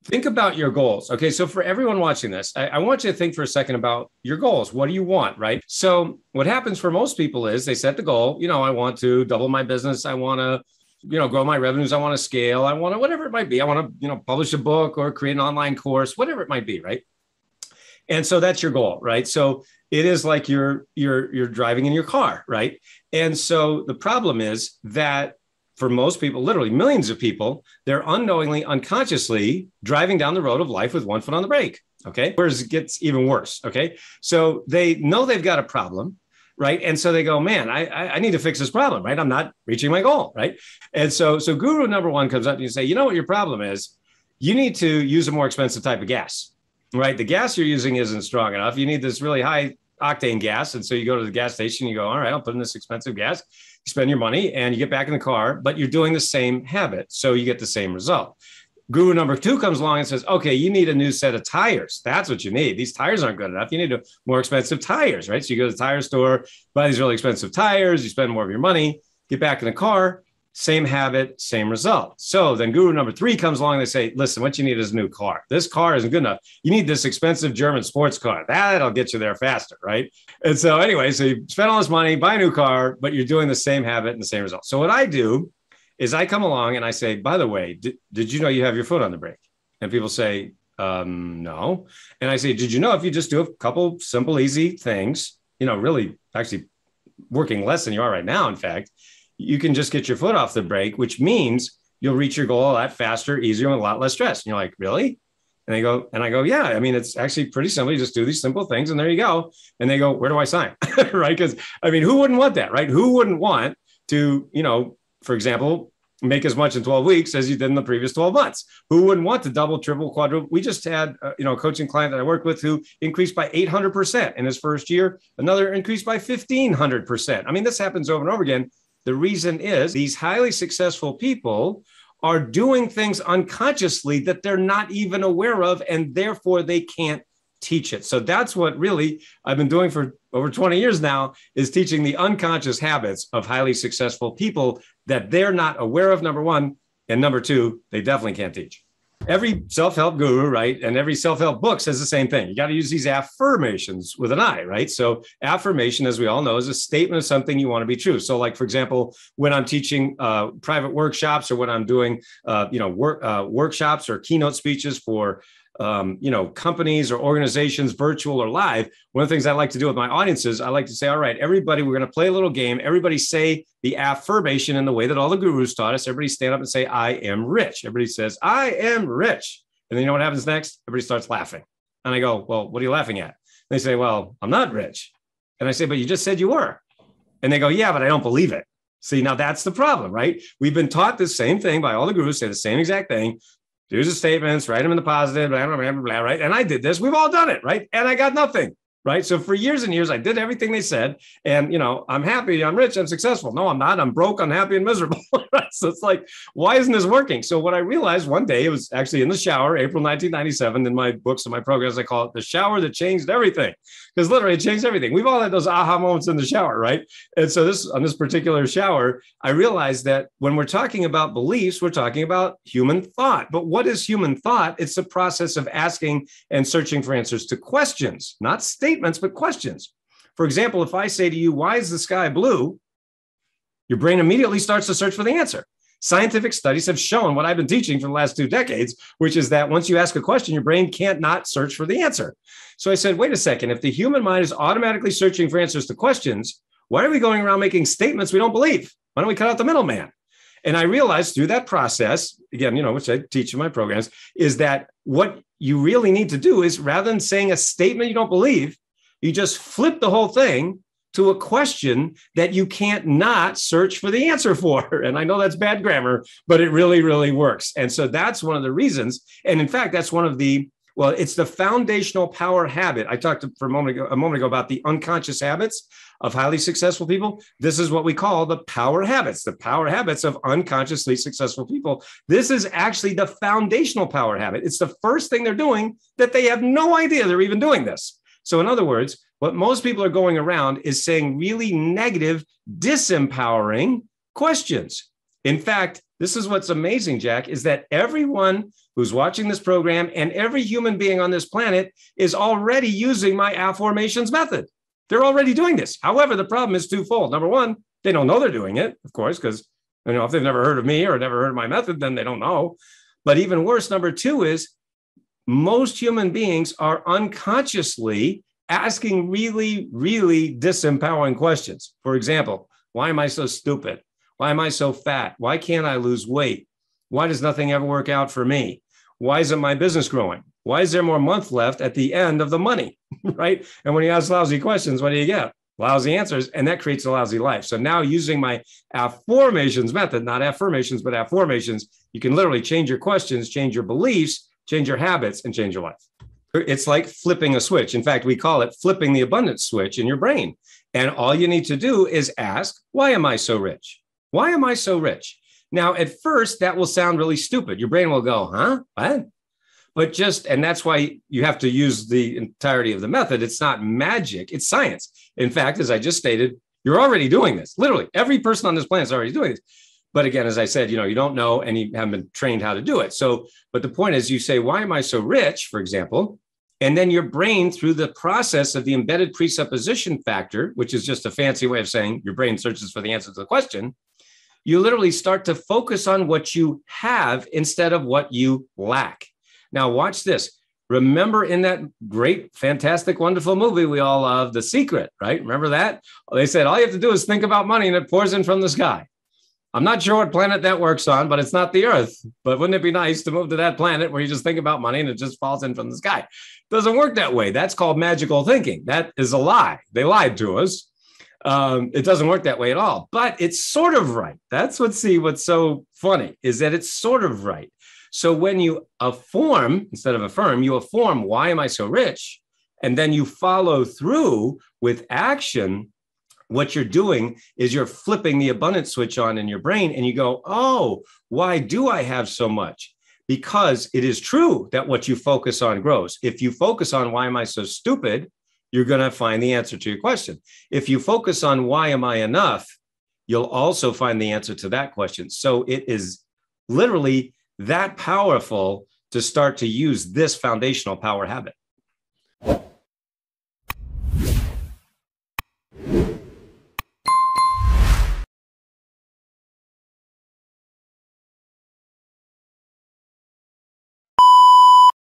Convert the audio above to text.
Think about your goals. Okay. So for everyone watching this, I want you to think for a second about your goals. What do you want? Right. So what happens for most people is they set the goal. I want to double my business. I want to, grow my revenues. I want to scale. I want to, whatever it might be. I want to, publish a book or create an online course, whatever it might be. Right. And so that's your goal. Right. So it is like you're driving in your car. Right. And so the problem is that for most people, literally millions of people, they're unknowingly, unconsciously driving down the road of life with one foot on the brake. Okay. Whereas it gets even worse. Okay. So they know they've got a problem. Right. And so they go, man, I need to fix this problem. Right. I'm not reaching my goal. Right. And so guru number one comes up and you say, you know what your problem is? You need to use a more expensive type of gas. Right. The gas you're using isn't strong enough. You need this really high octane gas. And so you go to the gas station, you go, all right, I'll put in this expensive gas. You spend your money and you get back in the car, but you're doing the same habit. So you get the same result. Guru number two comes along and says, okay, you need a new set of tires. That's what you need. These tires aren't good enough. You need more expensive tires, right? So you go to the tire store, buy these really expensive tires, you spend more of your money, get back in the car, same habit, same result. So then guru number three comes along and they say, listen, what you need is a new car. This car isn't good enough. You need this expensive German sports car. That'll get you there faster, right? And so anyway, so you spend all this money, buy a new car, but you're doing the same habit and the same result. So what I do is I come along and I say, by the way, did you know you have your foot on the brake? And people say, no. And I say, did you know if you just do a couple simple, easy things, really actually working less than you are right now, in fact, you can just get your foot off the brake, which means you'll reach your goal a lot faster, easier, with a lot less stress. And you're like, really? And I go, yeah, I mean, it's actually pretty simple. You just do these simple things and there you go. And they go, where do I sign? Right? Because who wouldn't want that, right? Who wouldn't want to, for example, make as much in 12 weeks as you did in the previous 12 months? Who wouldn't want to double, triple, quadruple? We just had, a coaching client that I worked with who increased by 800% in his first year, another increased by 1,500%. I mean, this happens over and over again. The reason is these highly successful people are doing things unconsciously that they're not even aware of, and therefore they can't teach it. So that's what really I've been doing for over 20 years now, is teaching the unconscious habits of highly successful people that they're not aware of, number one, and number two, they definitely can't teach. Every self-help guru, right, and every self-help book says the same thing. You got to use these affirmations with an I, right? So affirmation, as we all know, is a statement of something you want to be true. So like, for example, when I'm teaching private workshops, or when I'm doing, workshops or keynote speeches for companies or organizations, virtual or live, one of the things I like to do with my audiences, I like to say, all right, everybody, we're going to play a little game. Everybody say the affirmation in the way that all the gurus taught us. Everybody stand up and say, I am rich. Everybody says, I am rich. And then you know what happens next? Everybody starts laughing. And I go, well, what are you laughing at? And they say, well, I'm not rich. And I say, but you just said you were. And they go, yeah, but I don't believe it. See, now that's the problem, right? We've been taught the same thing by all the gurus, say the same exact thing. Here's the statements, write them in the positive, blah, blah, blah, blah, right? And I did this. We've all done it, right? And I got nothing, right? So for years and years, I did everything they said. And, I'm happy, I'm rich, I'm successful. No, I'm not. I'm broke, unhappy, and miserable. Right? So it's like, why isn't this working? So what I realized one day, it was actually in the shower, April 1997, in my books and my programs, I call it the shower that changed everything. Because literally it changed everything. We've all had those aha moments in the shower, right? And so on this particular shower, I realized that when we're talking about beliefs, we're talking about human thought. But what is human thought? It's the process of asking and searching for answers to questions, not statements, but questions. For example, if I say to you, why is the sky blue? Your brain immediately starts to search for the answer. Scientific studies have shown what I've been teaching for the last 2 decades, which is that once you ask a question, your brain can't not search for the answer. So I said, wait a second, if the human mind is automatically searching for answers to questions, why are we going around making statements we don't believe? Why don't we cut out the middleman? And I realized through that process, again, which I teach in my programs, is that what you really need to do is, rather than saying a statement you don't believe, you just flip the whole thing to a question that you can't not search for the answer for. And I know that's bad grammar, but it really, really works. And so that's one of the reasons. And in fact, that's one of the, it's the foundational power habit. I talked for a moment ago about the unconscious habits of highly successful people. This is what we call the power habits of unconsciously successful people. This is actually the foundational power habit. It's the first thing they're doing that they have no idea they're even doing this. So in other words, what most people are going around is saying really negative, disempowering questions. In fact, This is what's amazing, Jack, is that everyone who's watching this program and every human being on this planet is already using my affirmations method. They're already doing this. However, the problem is twofold. Number one, they don't know they're doing it, of course, because if they've never heard of me or never heard of my method, then they don't know. But even worse, number two is most human beings are unconsciously asking really, really disempowering questions. For example, why am I so stupid? Why am I so fat? Why can't I lose weight? Why does nothing ever work out for me? Why isn't my business growing? Why is there more month left at the end of the money, right? And when you ask lousy questions, what do you get? Lousy answers, and that creates a lousy life. So now using my affirmations method, not affirmations, but affirmations, you can literally change your questions, change your beliefs, change your habits, and change your life. It's like flipping a switch. In fact, we call it flipping the abundance switch in your brain. And all you need to do is ask, why am I so rich? Why am I so rich? Now, at first, that will sound really stupid. Your brain will go, huh? What? But and that's why you have to use the entirety of the method. It's not magic, it's science. In fact, as I just stated, you're already doing this. Literally, every person on this planet is already doing this. But again, as I said, you don't know and you haven't been trained how to do it. So, but the point is you say, why am I so rich, for example? And then your brain, through the process of the embedded presupposition factor, which is just a fancy way of saying your brain searches for the answer to the question, you literally start to focus on what you have instead of what you lack. Now, watch this. Remember in that great, fantastic, wonderful movie we all love, The Secret, right? Remember that? They said, all you have to do is think about money and it pours in from the sky. I'm not sure what planet that works on, but it's not the Earth. But wouldn't it be nice to move to that planet where you just think about money and it just falls in from the sky? It doesn't work that way. That's called magical thinking. That is a lie. They lied to us. It doesn't work that way at all, but it's sort of right. That's what's so funny is that it's sort of right. So when you affirm, instead of affirm, you affirm, why am I so rich? And then you follow through with action. What you're doing is you're flipping the abundance switch on in your brain and you go, oh, why do I have so much? Because it is true that what you focus on grows. If you focus on why am I so stupid, you're going to find the answer to your question. If you focus on why am I enough, you'll also find the answer to that question. So it is literally that powerful to start to use this foundational power habit.